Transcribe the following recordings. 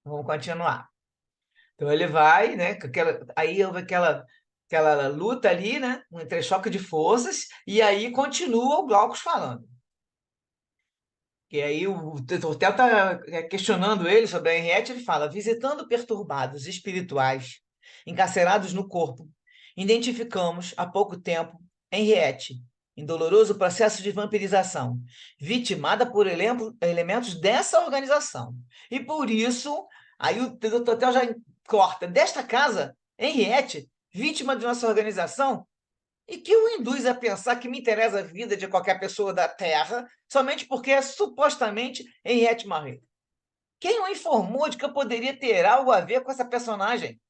Vamos continuar. Então ele vai, né? Aí houve aquela luta ali, né? Um entrechoque de forças, e aí continua o Glaucus falando. Que aí o Tortel está questionando ele sobre a Henriette, ele fala: visitando perturbados espirituais, encarcerados no corpo, identificamos há pouco tempo Henriette, em doloroso processo de vampirização, vitimada por elementos dessa organização. E por isso, aí o Tortel já corta desta casa, Henriette, vítima de nossa organização, e que o induz a pensar que me interessa a vida de qualquer pessoa da Terra somente porque é supostamente Henriette Marie. Quem o informou de que eu poderia ter algo a ver com essa personagem?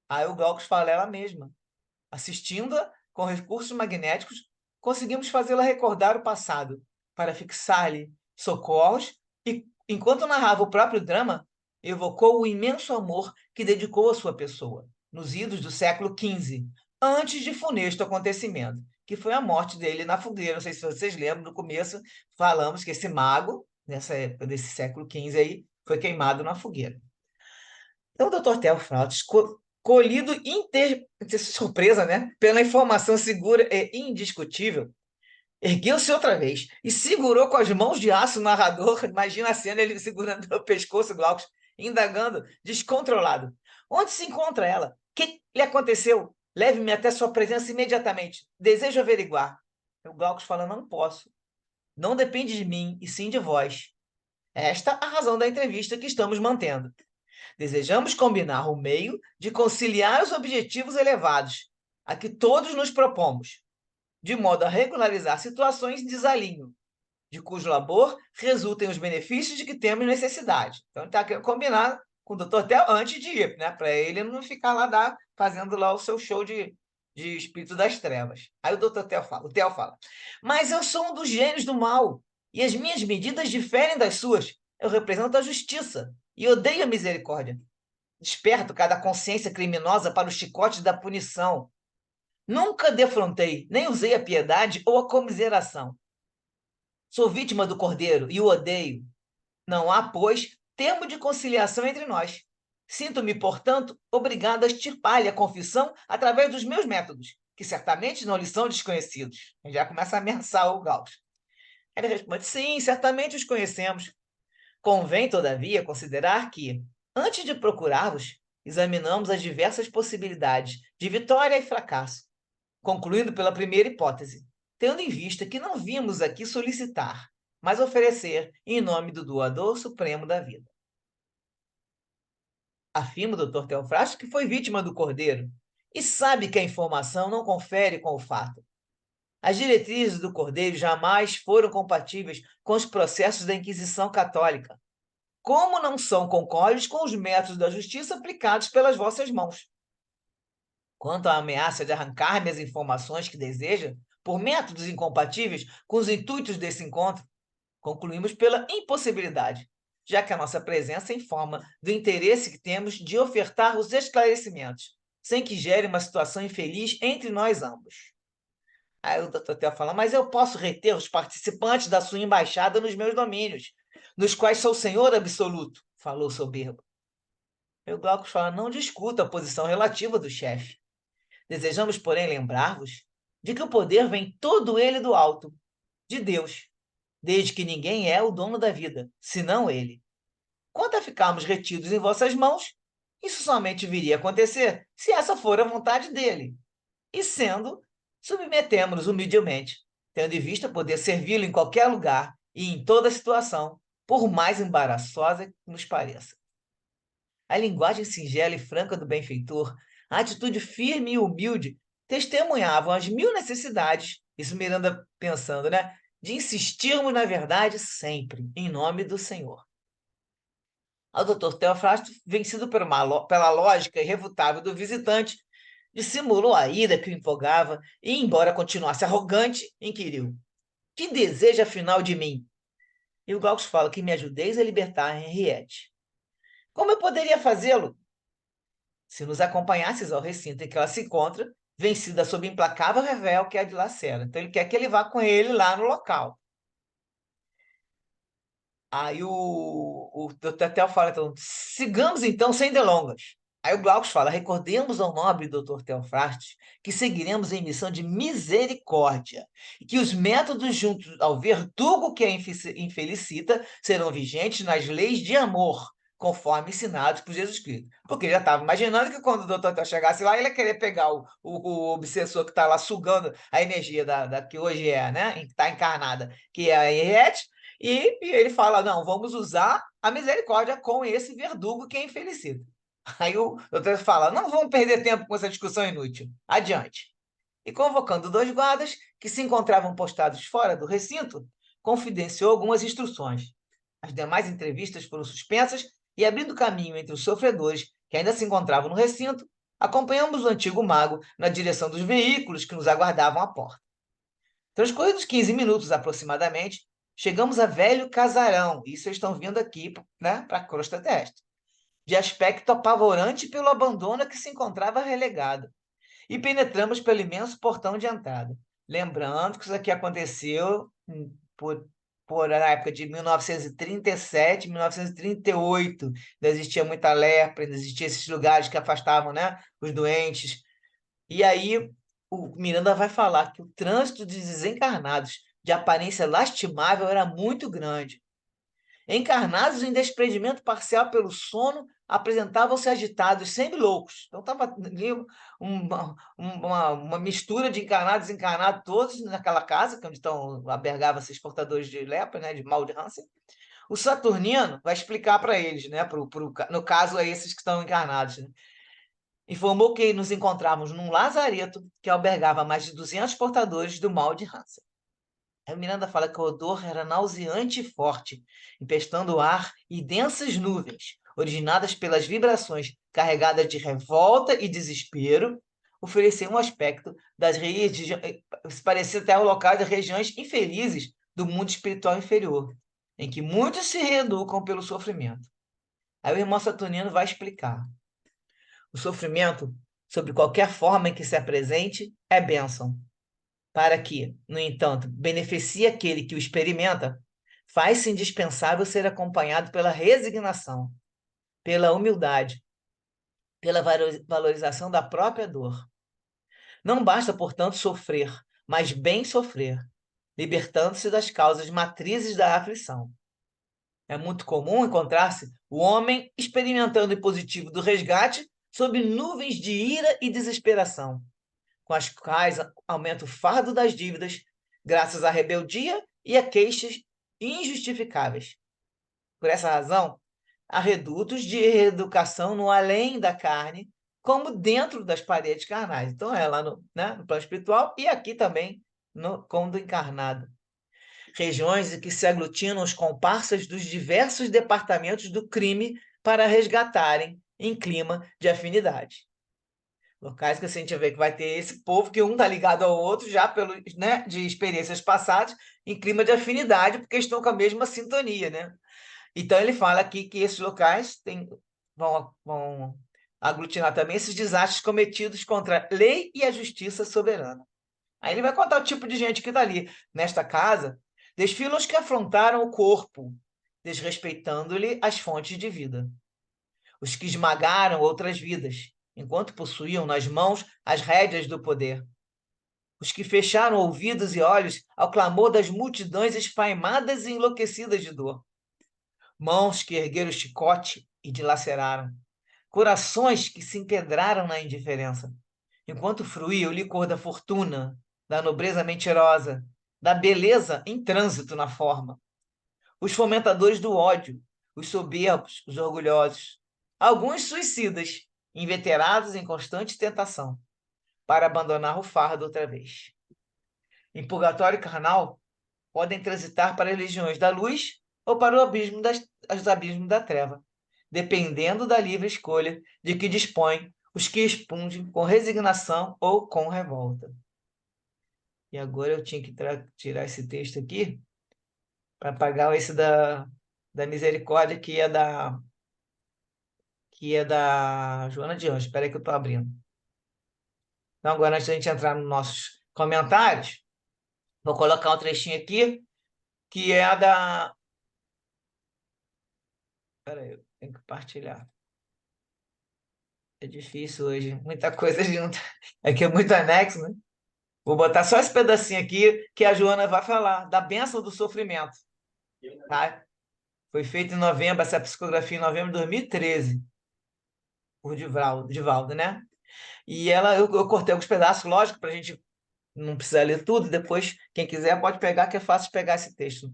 Aí o Glaucus fala ela mesma. Assistindo-a com recursos magnéticos, conseguimos fazê-la recordar o passado, para fixar-lhe socorros e, enquanto narrava o próprio drama, evocou o imenso amor que dedicou à sua pessoa, nos idos do século XV, antes de funesto acontecimento, que foi a morte dele na fogueira. Não sei se vocês lembram, no começo falamos que esse mago, nessa época desse século XV aí, foi queimado na fogueira. Então, o Dr. Teofratos, colhido surpresa, né, pela informação segura e indiscutível, ergueu-se outra vez e segurou com as mãos de aço o narrador. Imagina a cena, ele segurando o pescoço do Glaucus, indagando, descontrolado. Onde se encontra ela? O que lhe aconteceu? Leve-me até sua presença imediatamente. Desejo averiguar. O Glaucus fala: não posso. Não depende de mim, e sim de vós. Esta a razão da entrevista que estamos mantendo. Desejamos combinar o meio de conciliar os objetivos elevados a que todos nos propomos, de modo a regularizar situações em desalinho, de cujo labor resultem os benefícios de que temos necessidade. Então, ele está querendo combinar com o doutor Theo antes de ir, né? Para ele não ficar lá fazendo lá o seu show de espírito das trevas. Aí o doutor Theo fala, mas eu sou um dos gênios do mal, e as minhas medidas diferem das suas. Eu represento a justiça e odeio a misericórdia. Desperto cada consciência criminosa para o chicote da punição. Nunca defrontei, nem usei a piedade ou a comiseração. Sou vítima do cordeiro e o odeio. Não há, pois, termo de conciliação entre nós. Sinto-me, portanto, obrigado a extirpar-lhe a confissão através dos meus métodos, que certamente não lhe são desconhecidos. Ele já começa a ameaçar o Gauss. Ele responde: sim, certamente os conhecemos. Convém, todavia, considerar que, antes de procurá-los, examinamos as diversas possibilidades de vitória e fracasso, concluindo pela primeira hipótese, tendo em vista que não vimos aqui solicitar, mas oferecer em nome do doador supremo da vida. Afirma o Dr. Teofrasto que foi vítima do cordeiro e sabe que a informação não confere com o fato. As diretrizes do cordeiro jamais foram compatíveis com os processos da Inquisição Católica, como não são concordes com os métodos da justiça aplicados pelas vossas mãos. Quanto à ameaça de arrancar-me as informações que deseja, por métodos incompatíveis com os intuitos desse encontro, concluímos pela impossibilidade, já que a nossa presença informa do interesse que temos de ofertar os esclarecimentos, sem que gere uma situação infeliz entre nós ambos. Aí o doutor Theo fala, mas eu posso reter os participantes da sua embaixada nos meus domínios, nos quais sou senhor absoluto, falou o soberbo. E o Glaucus fala, não discuta a posição relativa do chefe. Desejamos, porém, lembrar-vos de que o poder vem todo ele do alto, de Deus, desde que ninguém é o dono da vida, senão ele. Quanto a ficarmos retidos em vossas mãos, isso somente viria a acontecer se essa for a vontade dele. E sendo, submetemos-nos humildemente, tendo em vista poder servi-lo em qualquer lugar e em toda situação, por mais embaraçosa que nos pareça. A linguagem singela e franca do benfeitor, a atitude firme e humilde, testemunhavam as mil necessidades, isso Miranda pensando, né? De insistirmos na verdade sempre, em nome do Senhor. Ao doutor Teofrasto, vencido pela lógica irrefutável do visitante, dissimulou a ira que o empolgava e, embora continuasse arrogante, inquiriu: que deseja afinal de mim? E o Glaucus fala que me ajudeis a libertar Henriette. Como eu poderia fazê-lo? Se nos acompanhasses ao recinto em que ela se encontra, vencida sob implacável revel que a dilacera. Então ele quer que ele vá com ele lá no local. Aí o Dr. Tel fala, então, sigamos então sem delongas. Aí o Glaucus fala, recordemos ao nobre Dr. Teofrastos que seguiremos em missão de misericórdia e que os métodos juntos ao verdugo que a infelicita serão vigentes nas leis de amor, conforme ensinados por Jesus Cristo. Porque já estava imaginando que quando o Dr. Tel chegasse lá, ele ia querer pegar o obsessor que está lá sugando a energia da que hoje é, né? Está encarnada, que é a Henriette, e ele fala: não, vamos usar a misericórdia com esse verdugo que é infelicita. Aí o doutor fala: não vamos perder tempo com essa discussão inútil. Adiante. E convocando dois guardas que se encontravam postados fora do recinto, confidenciou algumas instruções. As demais entrevistas foram suspensas e, abrindo caminho entre os sofredores que ainda se encontravam no recinto, acompanhamos o antigo mago na direção dos veículos que nos aguardavam à porta. Transcorridos 15 minutos aproximadamente, chegamos a velho casarão. Isso vocês estão vindo aqui, né, para a crosta terrestre. De aspecto apavorante pelo abandono a que se encontrava relegado. E penetramos pelo imenso portão de entrada. Lembrando que isso aqui aconteceu por na época de 1937, 1938. Ainda existia muita lepra, ainda existiam esses lugares que afastavam, né, os doentes. E aí o Miranda vai falar que o trânsito de desencarnados de aparência lastimável era muito grande. Encarnados em desprendimento parcial pelo sono, apresentavam-se agitados, sempre loucos. Então estava ali uma mistura de encarnados e desencarnados, todos naquela casa, que é onde estão abergavam esses portadores de lepra, né, de mal de Hansen. O Saturnino vai explicar para eles, né, no caso, a esses que estão encarnados, né? Informou que nos encontrávamos num lazareto que albergava mais de 200 portadores do mal de Hansen. A Miranda fala que o odor era nauseante e forte, empestando o ar e densas nuvens, originadas pelas vibrações carregadas de revolta e desespero, ofereciam um aspecto das regiões, parecia até o local das regiões infelizes do mundo espiritual inferior, em que muitos se reeducam pelo sofrimento. Aí o irmão Saturnino vai explicar. O sofrimento, sob qualquer forma em que se apresente, é bênção. Para que, no entanto, beneficie aquele que o experimenta, faz-se indispensável ser acompanhado pela resignação, pela humildade, pela valorização da própria dor. Não basta, portanto, sofrer, mas bem sofrer, libertando-se das causas matrizes da aflição. É muito comum encontrar-se o homem experimentando o positivo do resgate sob nuvens de ira e desesperação, com as quais aumenta o fardo das dívidas, graças à rebeldia e a queixas injustificáveis. Por essa razão, há redutos de reeducação no além da carne, como dentro das paredes carnais. Então, é lá no, né, no plano espiritual e aqui também no cômodo encarnado. Regiões em que se aglutinam os comparsas dos diversos departamentos do crime para resgatarem em clima de afinidade. Locais que a gente vê que vai ter esse povo que um está ligado ao outro já pelo, né, de experiências passadas, em clima de afinidade, porque estão com a mesma sintonia, né? Então ele fala aqui que esses locais vão aglutinar também esses desastres cometidos contra a lei e a justiça soberana. Aí ele vai contar o tipo de gente que está ali. Nesta casa, desfilam os que afrontaram o corpo, desrespeitando-lhe as fontes de vida. Os que esmagaram outras vidas, enquanto possuíam nas mãos as rédeas do poder. Os que fecharam ouvidos e olhos ao clamor das multidões esfaimadas e enlouquecidas de dor. Mãos que ergueram o chicote e dilaceraram. Corações que se empedraram na indiferença, enquanto fruía o licor da fortuna, da nobreza mentirosa, da beleza em trânsito na forma. Os fomentadores do ódio, os soberbos, os orgulhosos, alguns suicidas, inveterados em constante tentação, para abandonar o fardo outra vez. Em purgatório carnal, podem transitar para as legiões da luz ou para os abismos da treva, dependendo da livre escolha de que dispõem os que expungem com resignação ou com revolta. E agora eu tinha que tirar esse texto aqui para pagar esse da misericórdia que é da Joana de Anjos. Espera aí que eu estou abrindo. Então, agora, antes da gente entrar nos nossos comentários, vou colocar um trechinho aqui, que é Espera aí, eu tenho que compartilhar. É difícil hoje, muita coisa junto. Aqui é muito anexo, né? Vou botar só esse pedacinho aqui que a Joana vai falar, da bênção do sofrimento, tá? Foi feito em novembro, essa psicografia em novembro de 2013, por Divaldo, né? E eu cortei alguns pedaços, lógico, para a gente não precisar ler tudo, depois, quem quiser pode pegar, que é fácil de pegar esse texto.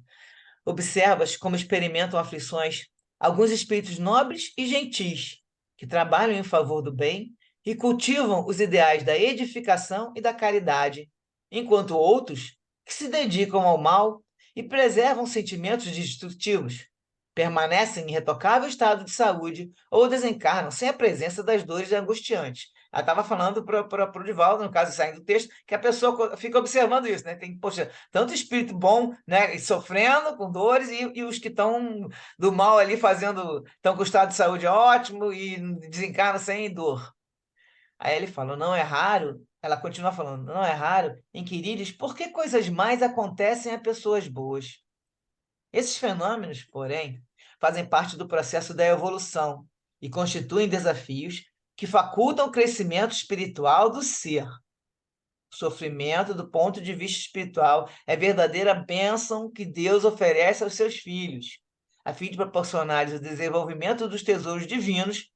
Observas como experimentam aflições alguns espíritos nobres e gentis, que trabalham em favor do bem e cultivam os ideais da edificação e da caridade, enquanto outros, que se dedicam ao mal e preservam sentimentos destrutivos, permanecem em irretocável estado de saúde ou desencarnam sem a presença das dores angustiantes. Ela estava falando para o Divaldo, no caso, saindo do texto, que a pessoa fica observando isso, né? Tem, poxa, tanto espírito bom, né, e sofrendo com dores, e os que estão do mal ali fazendo, estão com estado de saúde ótimo e desencarnam sem dor. Aí ele fala, não é raro, ela continua falando, não é raro inquirir-lhes por que coisas mais acontecem a pessoas boas. Esses fenômenos, porém, fazem parte do processo da evolução e constituem desafios que facultam o crescimento espiritual do ser. O sofrimento, do ponto de vista espiritual, é a verdadeira bênção que Deus oferece aos seus filhos, a fim de proporcionar o desenvolvimento dos tesouros divinos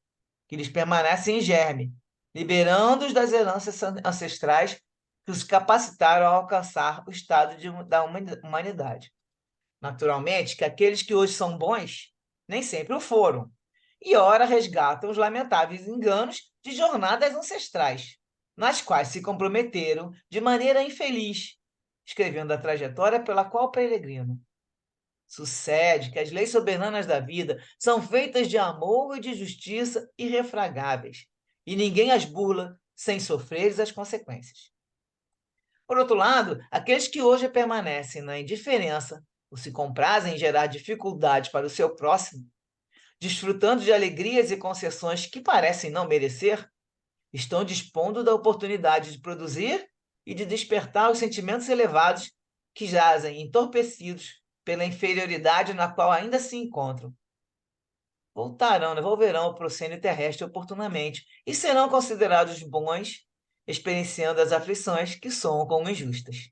que lhes permanecem em germe, liberando-os das heranças ancestrais que os capacitaram a alcançar o estado da humanidade. Naturalmente que aqueles que hoje são bons nem sempre o foram, e ora resgatam os lamentáveis enganos de jornadas ancestrais, nas quais se comprometeram de maneira infeliz, escrevendo a trajetória pela qual peregrinam. Sucede que as leis soberanas da vida são feitas de amor e de justiça irrefragáveis, e ninguém as burla sem sofrer as consequências. Por outro lado, aqueles que hoje permanecem na indiferença ou se comprazem em gerar dificuldades para o seu próximo, desfrutando de alegrias e concessões que parecem não merecer, estão dispondo da oportunidade de produzir e de despertar os sentimentos elevados que jazem entorpecidos pela inferioridade na qual ainda se encontram. Voltarão, né, volverão ao proscênio terrestre oportunamente e serão considerados bons, experienciando as aflições que soam como injustas.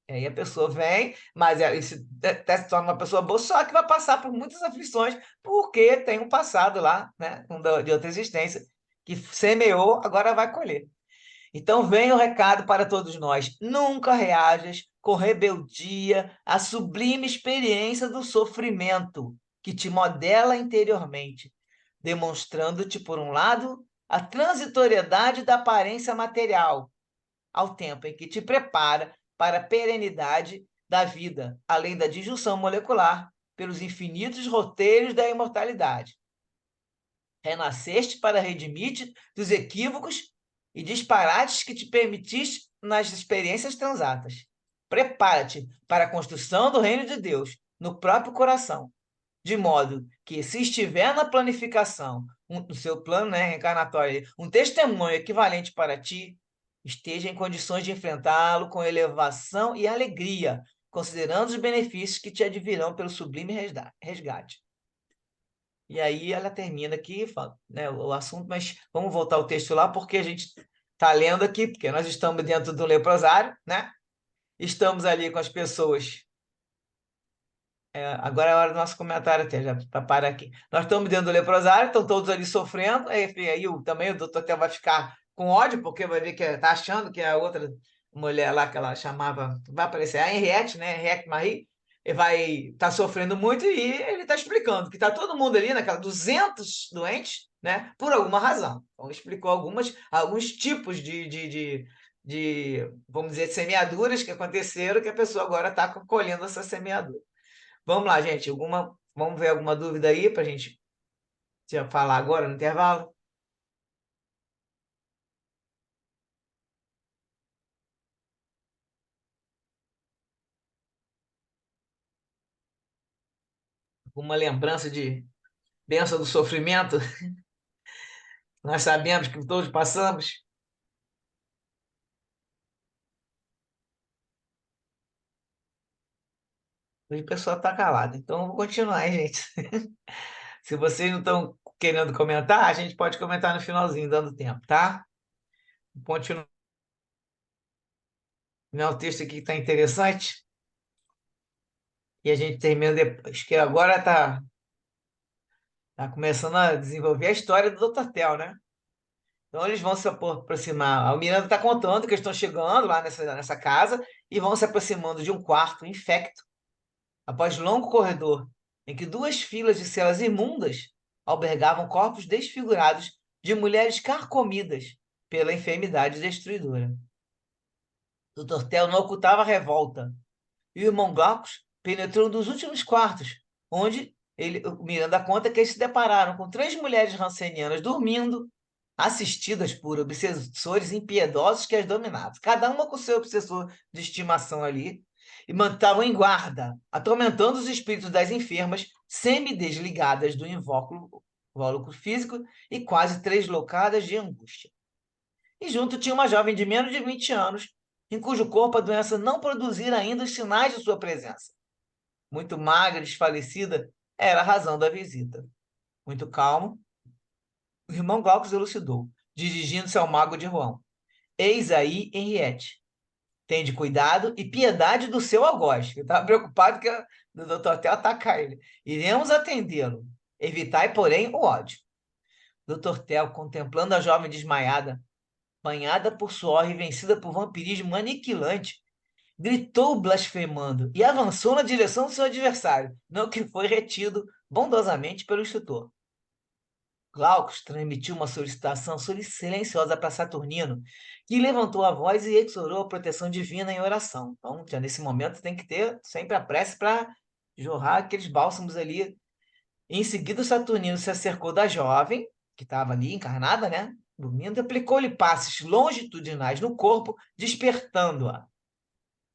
E aí a pessoa vem, mas ela até se torna uma pessoa boa, só que vai passar por muitas aflições, porque tem um passado lá, né, de outra existência, que semeou, agora vai colher. Então vem o recado para todos nós: nunca reajas com rebeldia à sublime experiência do sofrimento que te modela interiormente, demonstrando-te, por um lado, a transitoriedade da aparência material, ao tempo em que te prepara para a perenidade da vida, além da disjunção molecular, pelos infinitos roteiros da imortalidade. Renasceste para redimir-te dos equívocos e disparates que te permitiste nas experiências transatas. Prepara-te para a construção do reino de Deus no próprio coração, de modo que, se estiver na planificação, no seu plano, né, reencarnatório, um testemunho equivalente para ti, esteja em condições de enfrentá-lo com elevação e alegria, considerando os benefícios que te advirão pelo sublime resgate. E aí ela termina aqui, né, o assunto, mas vamos voltar ao texto lá, porque a gente está lendo aqui, porque nós estamos dentro do leprosário, né? Estamos ali com as pessoas. Agora é a hora do nosso comentário, até já para parar aqui. Nós estamos dentro do leprosário, estão todos ali sofrendo. Aí também o doutor até vai ficar com ódio, porque vai ver que está achando que a outra mulher lá que ela chamava, vai aparecer, a Henriette, né? Henriette Marie, e vai estar sofrendo muito e ele está explicando que está todo mundo ali, naquela 200 doentes, né? Por alguma razão. Então, explicou alguns tipos vamos dizer, semeaduras que aconteceram, que a pessoa agora está colhendo essa semeadura. Vamos lá, gente. Vamos ver alguma dúvida aí para a gente já falar agora no intervalo? Uma lembrança de bênção do sofrimento? Nós sabemos que todos passamos. Hoje o pessoal está calado. Então, eu vou continuar, hein, gente. Se vocês não estão querendo comentar, a gente pode comentar no finalzinho, dando tempo, tá? Continuar o texto aqui que está interessante e a gente termina depois, que agora tá começando a desenvolver a história do Dr. Tel, né? Então eles vão se aproximar. A Miranda está contando que eles estão chegando lá nessa casa e vão se aproximando de um quarto infecto, após longo corredor, em que duas filas de celas imundas albergavam corpos desfigurados de mulheres carcomidas pela enfermidade destruidora. Dr. Tel não ocultava a revolta, e o irmão Glaucus penetrou um dos últimos quartos, onde o Miranda conta que eles se depararam com três mulheres rancenianas dormindo, assistidas por obsessores impiedosos que as dominavam, cada uma com seu obsessor de estimação ali, e mantavam em guarda, atormentando os espíritos das enfermas, semi-desligadas do invólucro físico e quase treslocadas de angústia. E junto tinha uma jovem de menos de 20 anos, em cujo corpo a doença não produzira ainda os sinais de sua presença. Muito magra e desfalecida, era a razão da visita. Muito calmo, o irmão Glaucus elucidou, dirigindo-se ao mago de Roão. Eis aí Henriette. Tende cuidado e piedade do seu algoz. Eu estava preocupado que o doutor Tel atacar ele. Iremos atendê-lo. Evitai, porém, o ódio. Doutor Tel, contemplando a jovem desmaiada, banhada por suor e vencida por vampirismo aniquilante, gritou blasfemando e avançou na direção do seu adversário, no que foi retido bondosamente pelo instrutor. Glaucus transmitiu uma solicitação silenciosa para Saturnino, que levantou a voz e exorou a proteção divina em oração. Então, já nesse momento, tem que ter sempre a prece para jorrar aqueles bálsamos ali. Em seguida, Saturnino se acercou da jovem, que estava ali encarnada, né? Dormindo, e aplicou-lhe passes longitudinais no corpo, despertando-a.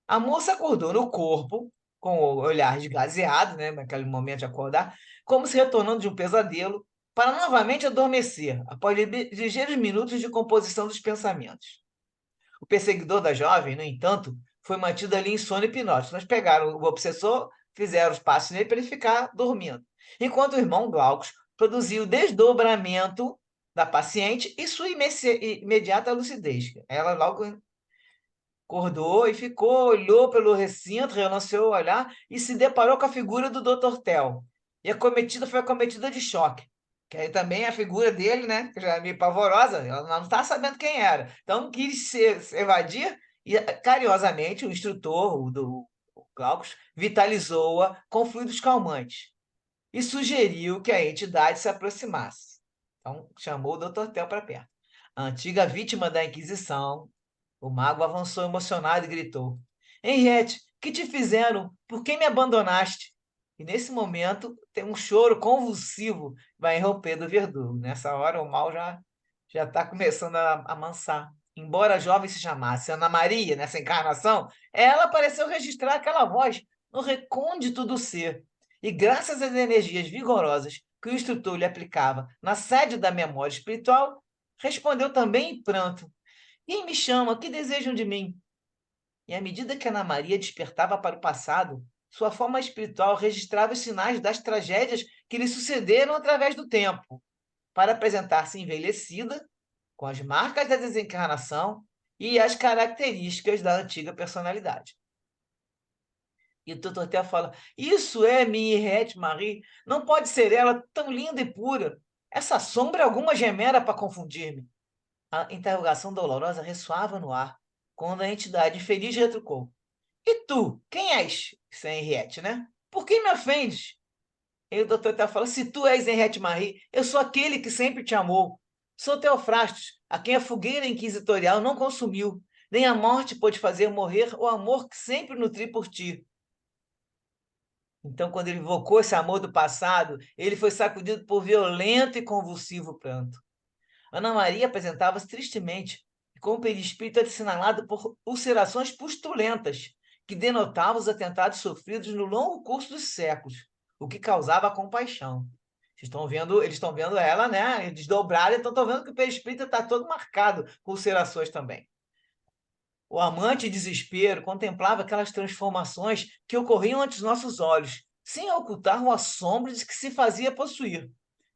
A moça acordou no corpo, com o olhar esgazeado, né, naquele momento de acordar, como se retornando de um pesadelo, para novamente adormecer, após ligeiros minutos de composição dos pensamentos. O perseguidor da jovem, no entanto, foi mantido ali em sono hipnótico. Nós pegaram o obsessor, fizeram os passos nele para ele ficar dormindo. Enquanto o irmão Glaucus produziu o desdobramento da paciente e sua imediata lucidez. Ela logo acordou e ficou, olhou pelo recinto, relanceou o olhar e se deparou com a figura do Dr. Tel. E a cometida foi a cometida de choque. Que aí também a figura dele, né, que já é meio pavorosa, ela não está sabendo quem era. Então quis se evadir e carinhosamente o instrutor, o Glaucus, vitalizou-a com fluidos calmantes e sugeriu que a entidade se aproximasse. Então chamou o Dr. Tel para perto. A antiga vítima da Inquisição, o mago avançou emocionado e gritou: Henriette, que te fizeram? Por que me abandonaste? E nesse momento tem um choro convulsivo que vai irromper do verdugo. Nessa hora o mal já está começando a amansar. Embora a jovem se chamasse Ana Maria nessa encarnação, ela pareceu registrar aquela voz no recôndito do ser. E graças às energias vigorosas que o instrutor lhe aplicava na sede da memória espiritual, respondeu também em pranto: quem me chama? Que desejam de mim? E à medida que Ana Maria despertava para o passado, sua forma espiritual registrava os sinais das tragédias que lhe sucederam através do tempo, para apresentar-se envelhecida, com as marcas da desencarnação e as características da antiga personalidade. E o Dr. Tel fala: Isso é minha Henriette Marie, não pode ser ela tão linda e pura. Essa sombra é alguma gemera para confundir-me. A interrogação dolorosa ressoava no ar, quando a entidade infeliz retrucou: E tu, quem és? Isso é Henriette, né? Por que me ofendes? E o doutor Tel fala: Se tu és Henriette Marie, eu sou aquele que sempre te amou. Sou Teofrastos, a quem a fogueira inquisitorial não consumiu, nem a morte pôde fazer morrer o amor que sempre nutri por ti. Então, quando ele invocou esse amor do passado, ele foi sacudido por violento e convulsivo pranto. Ana Maria apresentava-se tristemente, e com o perispírito assinalado por ulcerações pustulentas, que denotavam os atentados sofridos no longo curso dos séculos, o que causava compaixão. Eles estão vendo ela, né, desdobrada, então estão vendo que o perispírito está todo marcado com ulcerações também. O amante, em desespero, contemplava aquelas transformações que ocorriam ante os nossos olhos, sem ocultar o assombro de que se fazia possuir.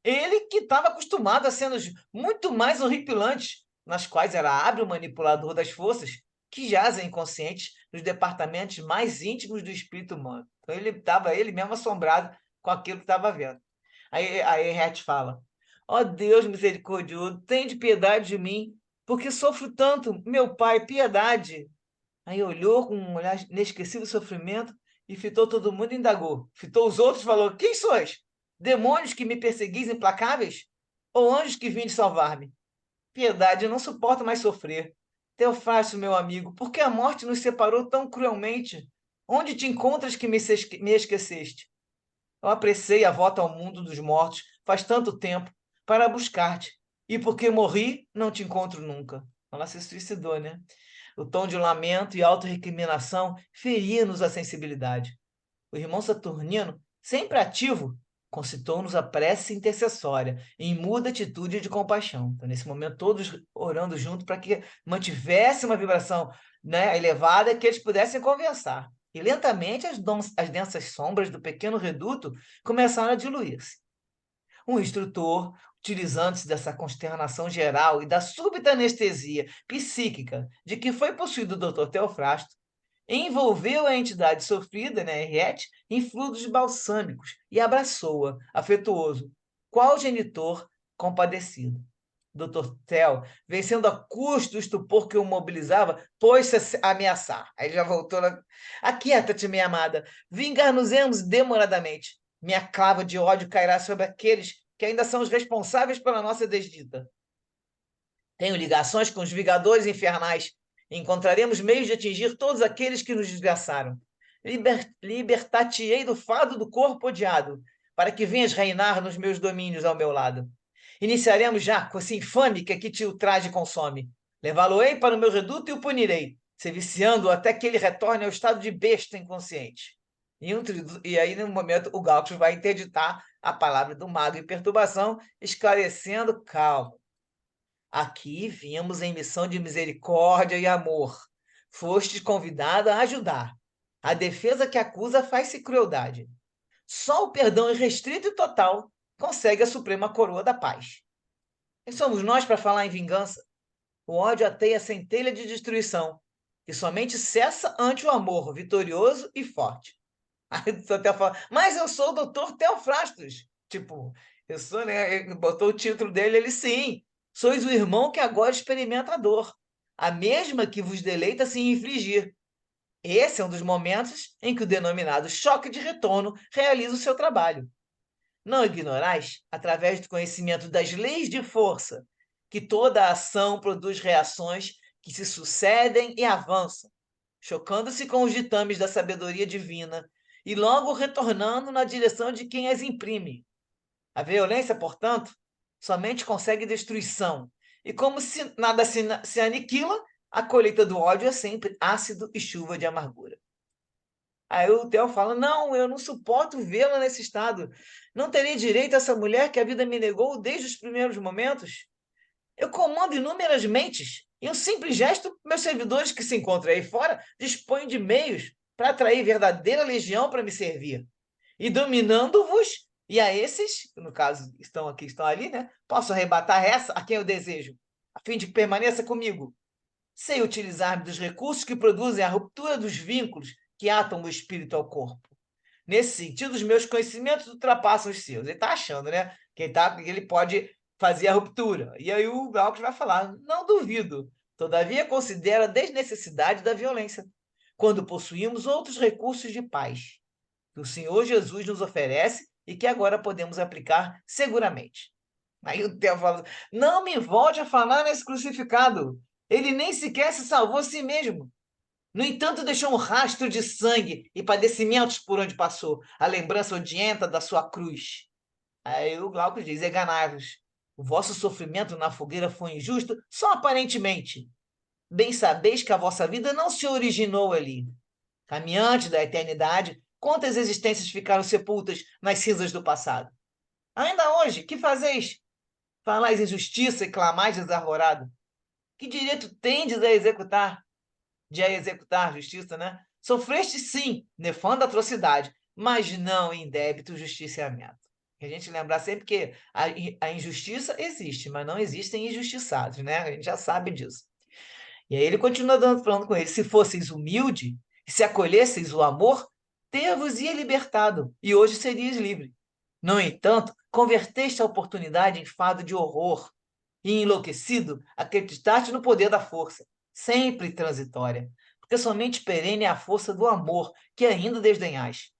Ele que estava acostumado a cenas muito mais horripilantes, nas quais era hábil manipulador das forças que jazem inconscientes nos departamentos mais íntimos do espírito humano. Então ele estava ele mesmo assombrado com aquilo que estava vendo. Aí Het fala: Ó Deus misericordioso, tende piedade de mim, porque sofro tanto, meu pai, piedade. Aí olhou com um olhar inesquecível de sofrimento e fitou todo mundo e indagou. Fitou os outros e falou: Quem sois? Demônios que me perseguis implacáveis? Ou anjos que vinde salvar-me? Piedade, eu não suporto mais sofrer. Teofrasto, meu amigo, por que a morte nos separou tão cruelmente? Onde te encontras que me esqueceste? Eu apressei a volta ao mundo dos mortos faz tanto tempo para buscar-te. E porque morri, não te encontro nunca. Ela se suicidou, né? O tom de lamento e autorrecriminação feria-nos a sensibilidade. O irmão Saturnino, sempre ativo, concitou-nos a prece intercessória, em muda atitude de compaixão. Então, nesse momento, todos orando junto para que mantivesse uma vibração, né, elevada, que eles pudessem conversar. E lentamente as densas sombras do pequeno reduto começaram a diluir-se. Um instrutor, utilizando-se dessa consternação geral e da súbita anestesia psíquica de que foi possuído o Dr. Teofrasto, envolveu a entidade sofrida, né, Henriette, em fluidos balsâmicos e abraçou-a, afetuoso, qual genitor compadecido. Dr. Tel, vencendo a custo o estupor que o mobilizava, pôs-se a ameaçar. Aí já voltou. Aquieta-te, minha amada. Vingar-nos-emos demoradamente. Minha clava de ódio cairá sobre aqueles que ainda são os responsáveis pela nossa desdita. Tenho ligações com os vingadores infernais. Encontraremos meios de atingir todos aqueles que nos desgraçaram. Libertar-te-ei do fado do corpo odiado, para que venhas reinar nos meus domínios ao meu lado. Iniciaremos já com esse infame que aqui te ultraje consome. Levá-lo-ei para o meu reduto e o punirei, se viciando até que ele retorne ao estado de besta inconsciente. E aí, no momento, o Glaucus vai interditar a palavra do mago em perturbação, esclarecendo: calma. Aqui viemos em missão de misericórdia e amor. Fostes convidado a ajudar. A defesa que acusa faz-se crueldade. Só o perdão irrestrito e total consegue a suprema coroa da paz. Quem somos nós para falar em vingança? O ódio ateia a centelha de destruição, que somente cessa ante o amor vitorioso e forte. Aí o Theo fala, mas eu sou o doutor Teofrastos. Tipo, eu sou, né? Ele botou o título dele, ele sim. Sois o irmão que agora experimenta a dor, a mesma que vos deleita se infligir. Esse é um dos momentos em que o denominado choque de retorno realiza o seu trabalho. Não ignorais, através do conhecimento das leis de força, que toda ação produz reações que se sucedem e avançam, chocando-se com os ditames da sabedoria divina e logo retornando na direção de quem as imprime. A violência, portanto, somente consegue destruição, e como se nada se aniquila, a colheita do ódio é sempre ácido e chuva de amargura. Aí o Theo fala: Não, eu não suporto vê-la nesse estado. Não terei direito a essa mulher que a vida me negou desde os primeiros momentos. Eu comando inúmeras mentes. Em um simples gesto, meus servidores que se encontram aí fora dispõem de meios para atrair verdadeira legião para me servir. E dominando-vos, e a esses, que no caso estão aqui, estão ali, né? Posso arrebatar essa a quem eu desejo, a fim de que permaneça comigo. Sei utilizar dos recursos que produzem a ruptura dos vínculos que atam o espírito ao corpo. Nesse sentido, os meus conhecimentos ultrapassam os seus. Ele está achando, né? Que ele pode fazer a ruptura. E aí o Glaucus vai falar: não duvido. Todavia, considero a desnecessidade da violência, quando possuímos outros recursos de paz, que o Senhor Jesus nos oferece e que agora podemos aplicar seguramente. Aí o Theo fala: não me volte a falar nesse crucificado. Ele nem sequer se salvou a si mesmo. No entanto, deixou um rastro de sangue e padecimentos por onde passou, a lembrança odienta da sua cruz. Aí o Glauco diz: enganai-vos. O vosso sofrimento na fogueira foi injusto só aparentemente. Bem sabeis que a vossa vida não se originou ali. Caminhante da eternidade, quantas existências ficaram sepultas nas cinzas do passado? Ainda hoje, que fazeis? Falais em justiça e clamais desarvorado. Que direito tendes a executar justiça, né? Sofreste sim, nefanda atrocidade, mas não em débito justiciamento. Que a gente lembrar sempre que a injustiça existe, mas não existem injustiçados, né? A gente já sabe disso. E aí ele continua falando com ele: se fosseis humilde, e se acolhesseis o amor, ter-vos-ia libertado, e hoje serias livre. No entanto, converteste a oportunidade em fado de horror, e enlouquecido, acreditaste no poder da força, sempre transitória, porque somente perene é a força do amor, que ainda desdenhais.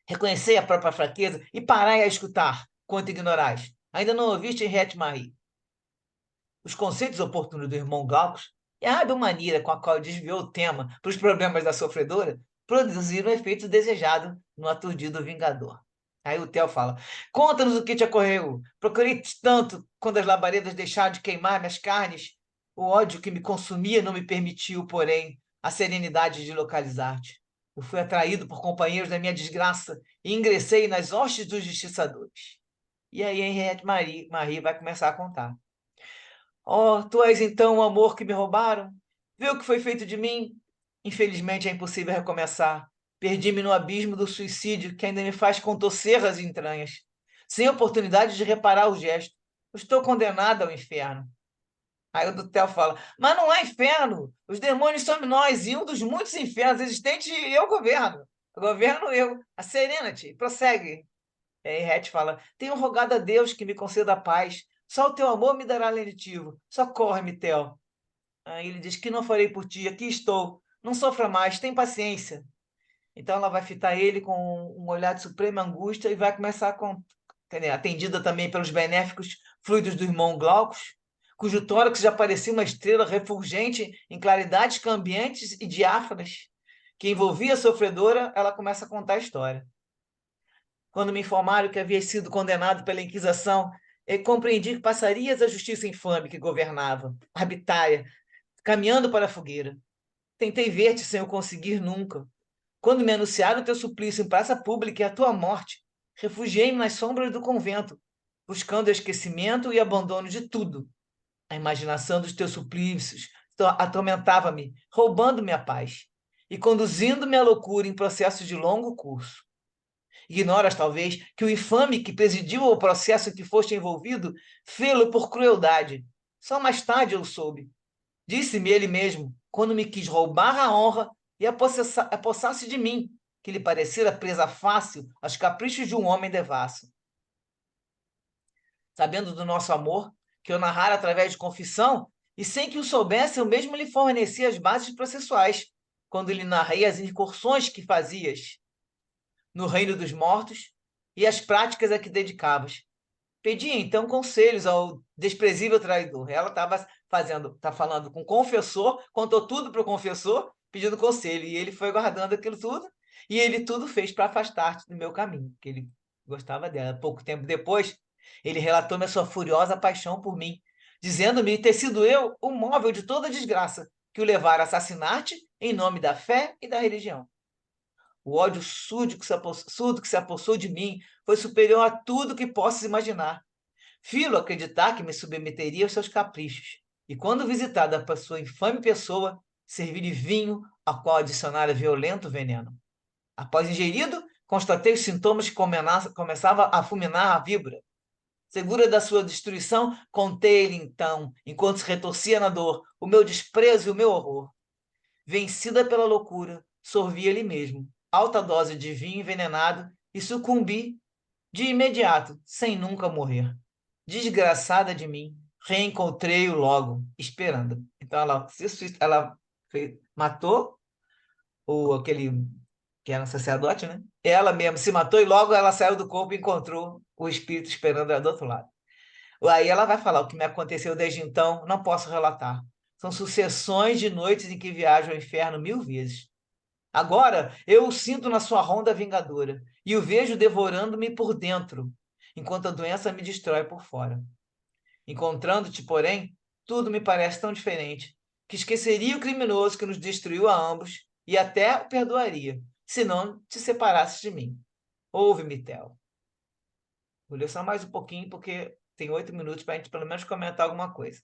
Reconhecei a própria fraqueza e parai a escutar, quanto ignorais. Ainda não ouviste Henriette Marie? Os conceitos oportunos do irmão Glaucus e a hábil maneira com a qual desviou o tema para os problemas da sofredora produziram o efeito desejado no aturdido vingador. Aí o Theo fala: conta-nos o que te ocorreu. Procurei tanto quando as labaredas deixaram de queimar minhas carnes. O ódio que me consumia não me permitiu, porém, a serenidade de localizar-te. Eu fui atraído por companheiros da minha desgraça e ingressei nas hostes dos justiçadores. E aí Henriette Marie vai começar a contar. Oh, tu és então o amor que me roubaram? Vê o que foi feito de mim? Infelizmente é impossível recomeçar. Perdi-me no abismo do suicídio que ainda me faz contorcer as entranhas, sem oportunidade de reparar o gesto. Eu estou condenada ao inferno. Aí o Dutel fala: mas não há inferno. Os demônios somos nós, e um dos muitos infernos existentes eu governo. Eu governo eu. A Serenity. Prossegue. E aí Het fala: tenho rogado a Deus que me conceda a paz. Só o teu amor me dará lenitivo. Socorre-me, Theo. Aí ele diz: que não farei por ti, aqui estou. Não sofra mais, tem paciência. Então ela vai fitar ele com um olhar de suprema angústia e vai começar atendida também pelos benéficos fluidos do irmão Glaucus, cujo tórax já parecia uma estrela refulgente em claridades cambiantes e diáfanas, que envolvia a sofredora. Ela começa a contar a história. Quando me informaram que havia sido condenado pela Inquisição, compreendi que passarias a justiça infame que governava, arbitrária, caminhando para a fogueira. Tentei ver-te sem eu conseguir nunca. Quando me anunciaram o teu suplício em praça pública e a tua morte, refugiei-me nas sombras do convento, buscando o esquecimento e abandono de tudo. A imaginação dos teus suplícios atormentava-me, roubando-me a paz e conduzindo-me à loucura em processos de longo curso. Ignoras, talvez, que o infame que presidiu o processo em que foste envolvido fê-lo por crueldade. Só mais tarde eu soube. Disse-me ele mesmo, quando me quis roubar a honra e apossar-se de mim, que lhe parecera presa fácil aos caprichos de um homem devasso. Sabendo do nosso amor, que eu narrara através de confissão, e sem que o soubesse, eu mesmo lhe forneci as bases processuais, quando lhe narrei as incursões que fazias no reino dos mortos e as práticas a que dedicavas. Pedi então conselhos ao desprezível traidor. Ela tá falando com o confessor, contou tudo para o confessor, pedindo conselho, e ele foi guardando aquilo tudo, e ele tudo fez para afastar-te do meu caminho, que ele gostava dela. Pouco tempo depois, ele relatou-me a sua furiosa paixão por mim, dizendo-me ter sido eu o móvel de toda a desgraça que o levara a assassinar-te em nome da fé e da religião. O ódio surdo que se apossou de mim foi superior a tudo que possas imaginar. Filo acreditar que me submeteria aos seus caprichos, e quando visitada por sua infame pessoa, servir-lhe vinho, ao qual adicionara violento veneno. Após ingerido, constatei os sintomas que começava a fulminar a víbora. Segura da sua destruição, contei-lhe então, enquanto se retorcia na dor, o meu desprezo e o meu horror. Vencida pela loucura, sorvi ali mesmo, alta dose de vinho envenenado, e sucumbi de imediato, sem nunca morrer. Desgraçada de mim, reencontrei-o logo, esperando. Então ela matou aquele que era um sacerdote, né? Ela mesma se matou e logo ela saiu do corpo e encontrou o espírito esperando ela do outro lado. Aí ela vai falar: o que me aconteceu desde então, não posso relatar. São sucessões de noites em que viajo ao inferno 1000 vezes. Agora eu o sinto na sua ronda vingadora e o vejo devorando-me por dentro, enquanto a doença me destrói por fora. Encontrando-te, porém, tudo me parece tão diferente que esqueceria o criminoso que nos destruiu a ambos e até o perdoaria, se não te separasses de mim. Ouve-me, Theo. Vou ler só mais um pouquinho, porque tem 8 minutos para a gente pelo menos comentar alguma coisa.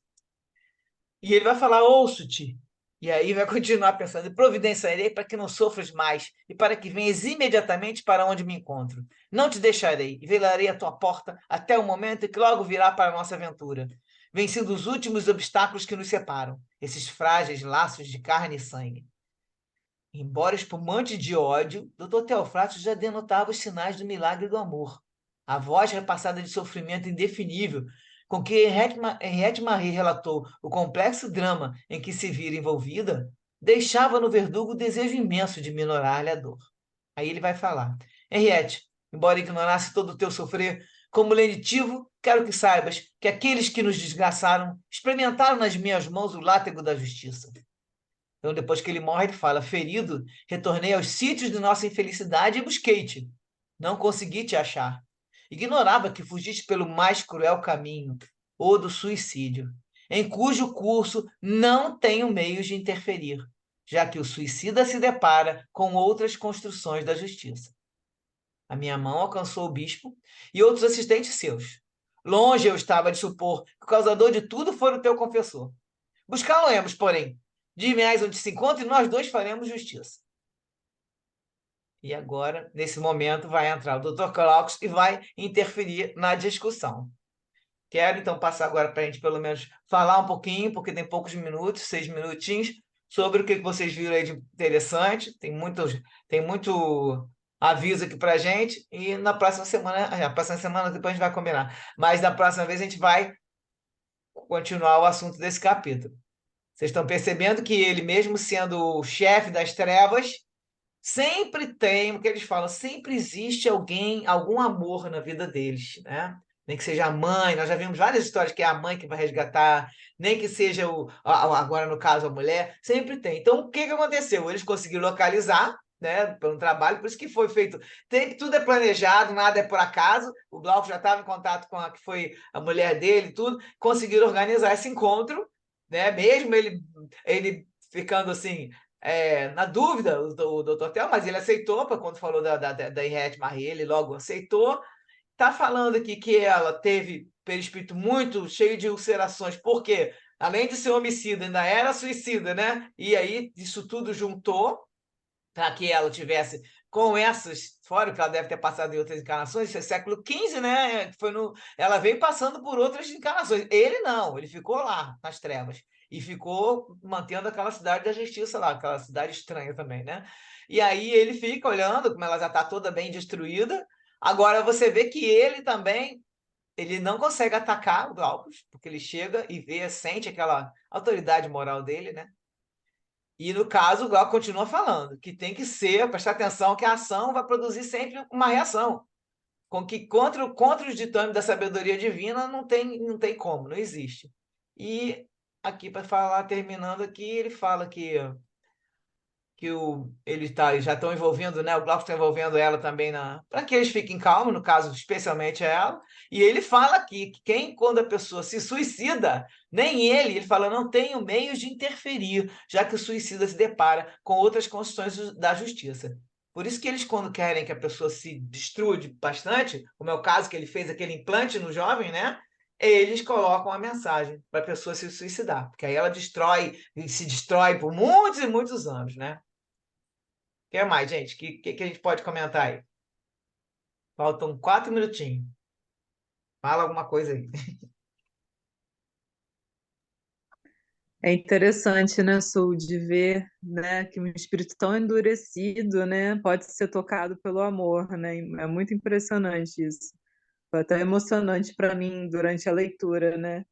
E ele vai falar: ouço-te. E aí vai continuar pensando: e providenciarei para que não sofras mais, e para que venhas imediatamente para onde me encontro. Não te deixarei, e velarei à tua porta até o momento em que logo virá para a nossa aventura, vencendo os últimos obstáculos que nos separam, esses frágeis laços de carne e sangue. Embora espumante de ódio, Dr. Teofrasto já denotava os sinais do milagre do amor. A voz repassada de sofrimento indefinível, com que Henriette Marie relatou o complexo drama em que se vira envolvida, deixava no verdugo o desejo imenso de minorar-lhe a dor. Aí ele vai falar: Henriette, embora ignorasse todo o teu sofrer, como lenitivo, quero que saibas que aqueles que nos desgraçaram experimentaram nas minhas mãos o látego da justiça. Então, depois que ele morre, ele fala: ferido, retornei aos sítios de nossa infelicidade e busquei-te. Não consegui te achar. Ignorava que fugiste pelo mais cruel caminho, o do suicídio, em cujo curso não tenho meios de interferir, já que o suicida se depara com outras construções da justiça. A minha mão alcançou o bispo e outros assistentes seus. Longe eu estava de supor que o causador de tudo for o teu confessor. Buscá-lo-emos, porém. Diz-me onde se encontra e nós dois faremos justiça. E agora, nesse momento, vai entrar o Dr. Clarks e vai interferir na discussão. Quero, então, passar agora para a gente, pelo menos, falar um pouquinho, porque tem poucos minutos, 6 minutinhos, sobre o que vocês viram aí de interessante. Tem muito aviso aqui para a gente. E na próxima semana depois a gente vai combinar. Mas na próxima vez a gente vai continuar o assunto desse capítulo. Vocês estão percebendo que ele, mesmo sendo o chefe das trevas, sempre tem, o que eles falam, sempre existe alguém, algum amor na vida deles, né? Nem que seja a mãe, nós já vimos várias histórias que é a mãe que vai resgatar, nem que seja agora no caso a mulher, sempre tem. Então, o que que aconteceu? Eles conseguiram localizar, né, pelo trabalho, por isso que foi feito. Tudo é planejado, nada é por acaso. O Glauco já estava em contato com a que foi a mulher dele, tudo, conseguiram organizar esse encontro, né? Mesmo ele ficando assim na dúvida, o doutor Theo, mas ele aceitou, quando falou da Henriette Marie, ele logo aceitou. Está falando aqui que ela teve perispírito muito cheio de ulcerações, porque além de ser homicida, ainda era suicida, né? E aí isso tudo juntou para que ela tivesse com essas, fora que ela deve ter passado em outras encarnações, isso é século XV, né? Ela veio passando por outras encarnações. Ele não, ele ficou lá nas trevas e ficou mantendo aquela cidade da justiça lá, aquela cidade estranha também, né? E aí ele fica olhando como ela já está toda bem destruída. Agora você vê que ele também ele não consegue atacar o Glaucus, porque ele chega e vê, sente aquela autoridade moral dele, né? E no caso, o Glauco continua falando que tem que ser, prestar atenção que a ação vai produzir sempre uma reação. Com que contra os ditames da sabedoria divina não tem como, não existe. E aqui para falar, terminando aqui, ele fala já estão envolvendo, né? O Glauco está envolvendo ela também para que eles fiquem calmos, no caso, especialmente ela. E ele fala aqui que quando a pessoa se suicida, nem ele fala, não tenho meios de interferir, já que o suicida se depara com outras constituições da justiça. Por isso que eles, quando querem que a pessoa se destrua bastante, como é o caso que ele fez aquele implante no jovem, né? Eles colocam a mensagem para a pessoa se suicidar, porque aí ela destrói e se destrói por muitos e muitos anos, né? O que mais, gente? O que a gente pode comentar aí? Faltam 4 minutinhos. Fala alguma coisa aí. É interessante, né, Sul, de ver, né, que um espírito tão endurecido, né, pode ser tocado pelo amor, né? É muito impressionante isso. Foi até emocionante para mim durante a leitura, né?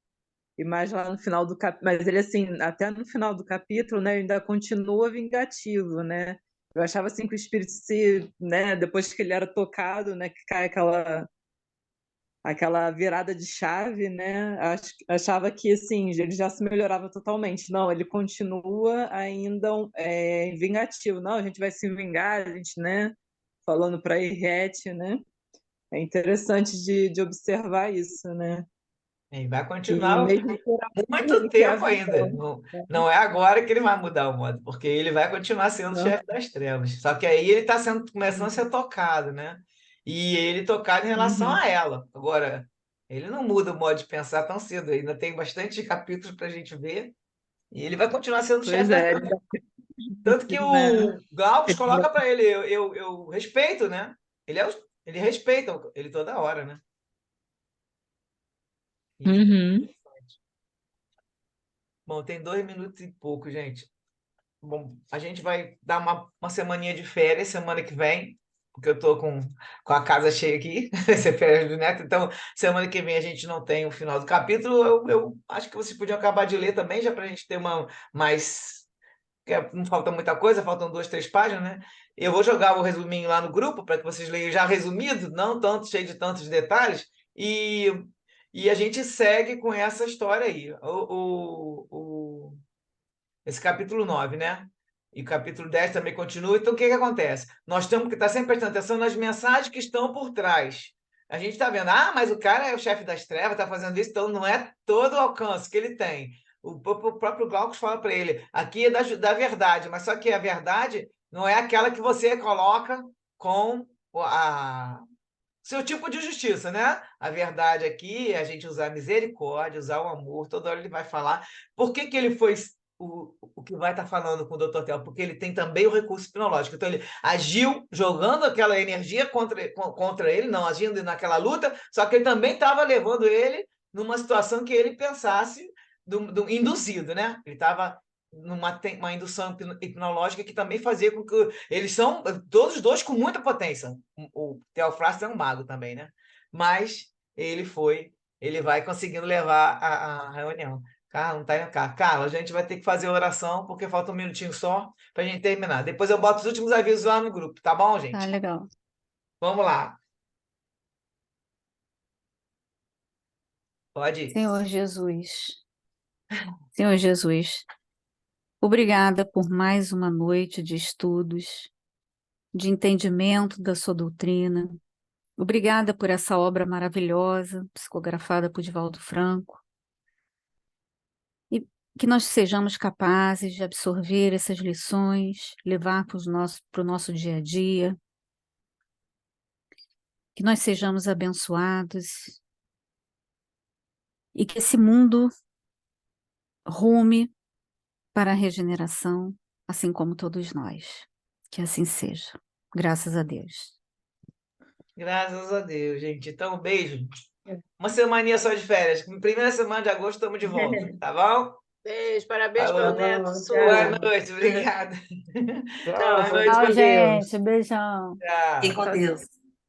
E mais lá no final do capítulo, mas ele assim, até no final do capítulo, né, ainda continua vingativo, né? Eu achava assim que o espírito se, né, depois que ele era tocado, né, que cai aquela virada de chave, né? Achava que assim, ele já se melhorava totalmente. Não, ele continua ainda vingativo. Não, a gente vai se vingar, a gente, né? Falando para Irete, né? É interessante de observar isso, né? E vai E continuar mesmo por amor, muito ele quer a tempo ainda. visão. Não, não é agora que ele vai mudar o modo, porque ele vai continuar sendo o Né? chefe das trevas. Só que aí ele está começando a ser tocado, né? E ele tocado em relação Uhum. a ela. Agora, ele não muda o modo de pensar tão cedo. Ainda tem bastante capítulos para a gente ver. E ele vai continuar sendo o chefe Pois da é, ele família. Tanto que né? o Glaucus Ele coloca para ele, eu respeito, né? Ele respeita ele toda hora, né? Isso é Uhum. interessante. Bom, tem 2 minutos e pouco, gente. Bom, a gente vai dar uma semaninha de férias semana que vem, porque eu estou com a casa cheia aqui, vai ser férias do Neto, então semana que vem a gente não tem o final do capítulo. Eu acho que vocês podiam acabar de ler também, já para a gente ter uma mais. Não falta muita coisa, faltam 2, 3 páginas, né? Eu vou jogar o resuminho lá no grupo para que vocês leiam já resumido, não tanto cheio de tantos detalhes, e, e a gente segue com essa história aí. Esse capítulo 9, né? E o capítulo 10 também continua. Então, o que que acontece? Nós temos que estar sempre prestando atenção nas mensagens que estão por trás. A gente está vendo, mas o cara é o chefe das trevas, está fazendo isso, então não é todo o alcance que ele tem. O próprio Glaucus fala para ele, aqui é da verdade, mas só que a verdade não é aquela que você coloca com a seu tipo de justiça, né? A verdade aqui é a gente usar a misericórdia, usar o amor, toda hora ele vai falar. Por que que ele foi o que vai estar falando com o Dr. Tel? Porque ele tem também o recurso hipnológico. Então ele agiu jogando aquela energia contra ele, não agindo naquela luta, só que ele também estava levando ele numa situação que ele pensasse induzido, né? Ele estava uma indução hipnológica que também fazia com que eles são todos os dois com muita potência. O Theophrastus é um mago também, né? Mas ele vai conseguindo levar a reunião. Carla, não tá indo cá. Carla, a gente vai ter que fazer a oração, porque falta um minutinho só para a gente terminar. Depois eu boto os últimos avisos lá no grupo, tá bom, Tá gente? legal. Vamos lá. Pode ir. Senhor Jesus, Senhor Jesus, obrigada por mais uma noite de estudos, de entendimento da sua doutrina. Obrigada por essa obra maravilhosa, psicografada por Divaldo Franco. E que nós sejamos capazes de absorver essas lições, levar para o nosso dia a dia, que nós sejamos abençoados e que esse mundo rume para a regeneração, assim como todos nós. Que assim seja. Graças a Deus. Graças a Deus, gente. Então, um beijo. Uma semaninha só de férias. Primeira semana de agosto estamos de volta, tá bom? Beijo, parabéns Falou. pelo neto, Boa Su. noite, obrigada. Tchau. Boa noite Tchau, com Deus. gente. Beijão. Tchau. Fiquem com Deus.